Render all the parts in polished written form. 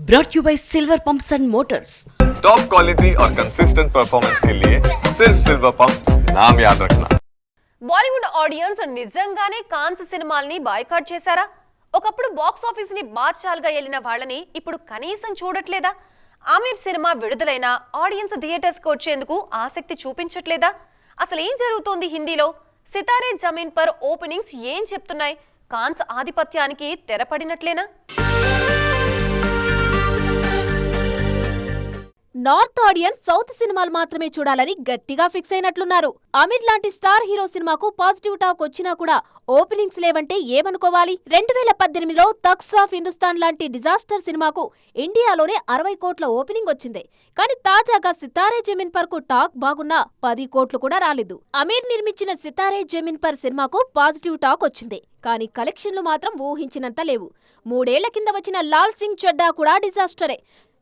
brought you by Silver Pumps and Motors. Top quality और consistent performance के लिए सिर्फ सिल्वर पंप्स नाम याद रखना. బాలీవుడ్ ఆడియన్స్ నిజంగానే కాన్స్ సినిమాల్ని బాయ్కాట్ చేశారా? ఒకప్పుడు బాక్స్ ఆఫీస్ ని బాద్షాలుగా ఏలిన వాళ్ళని ఇప్పుడు కనీసం చూడట్లేదా? ఆమీర్ సినిమా విడుదలైన ఆడియన్స్ థియేటర్స్ కి వచ్చేందుకు ఆసక్తి చూపించట్లేదా? అసలు ఏం జరుగుతోంది హిందీలో? సితారే జమీన్ పర్ ఓపెనింగ్స్ ఏం చెప్తున్నాయి? కాన్స్ ఆధిపత్యానికి తెరపడినట్లేనా? నార్త్ ఆడియన్స్ సౌత్ సినిమాలు మాత్రమే చూడాలని గట్టిగా ఫిక్స్ అయినట్లున్నారు. అమీర్ లాంటి స్టార్ హీరో సినిమాకు పాజిటివ్ టాక్ వచ్చినా కూడా ఓపెనింగ్స్ లేవంటే ఏమనుకోవాలి? 2018లో తగ్స్ ఆఫ్ హిందుస్థాన్ లాంటి డిజాస్టర్ సినిమాకు ఇండియాలోనే 60 కోట్ల ఓపెనింగ్ వచ్చింది. కానీ తాజాగా సితారే జమీన్ పర్ కు టాక్ బాగున్నా 10 కోట్లు కూడా రాలేదు. అమీర్ నిర్మించిన సితారే జమీన్ పర్ సినిమాకు పాజిటివ్ టాక్ వచ్చింది. కానీ కలెక్షన్లు మాత్రం ఊహించినంత లేవు. 3 ఏళ్ల కింద వచ్చిన లాల్ సింగ్ చడ్డా కూడా డిజాస్టరే.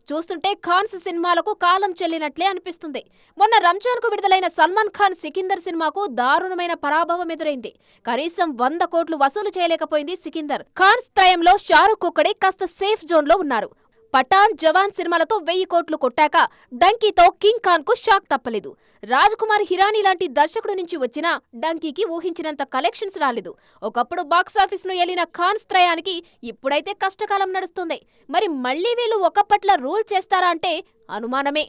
చూస్తుంటే ఖాన్స్ సినిమాలకు కాలం చెల్లినట్లే అనిపిస్తుంది. మొన్న రంజాన్ కు విడుదలైన సల్మాన్ ఖాన్ సికిందర్ సినిమాకు దారుణమైన పరాభవం ఎదురైంది. కనీసం 100 కోట్లు వసూలు చేయలేకపోయింది సికిందర్. ఖాన్స్ త్రయంలో షారుఖ్ ఒక్కడే కాస్త సేఫ్ జోన్ లో ఉన్నారు. పఠాన్, జవాన్ సినిమాలతో 1000 కోట్లు కొట్టాక డంకీతో కింగ్ ఖాన్ కు షాక్ తప్పలేదు. రాజ్ కుమార్ హిరానీ లాంటి దర్శకుడు నుంచి వచ్చిన డంకీకి ఊహించినంత కలెక్షన్స్ రాలేదు. ఒకప్పుడు బాక్సాఫీస్ ను ఏలిన ఖాన్స్ త్రయానికి ఇప్పుడైతే కష్టకాలం నడుస్తుంది. మరి మళ్లీ వీళ్ళు ఒకప్పట్ల రూల్ చేస్తారా అంటే అనుమానమే.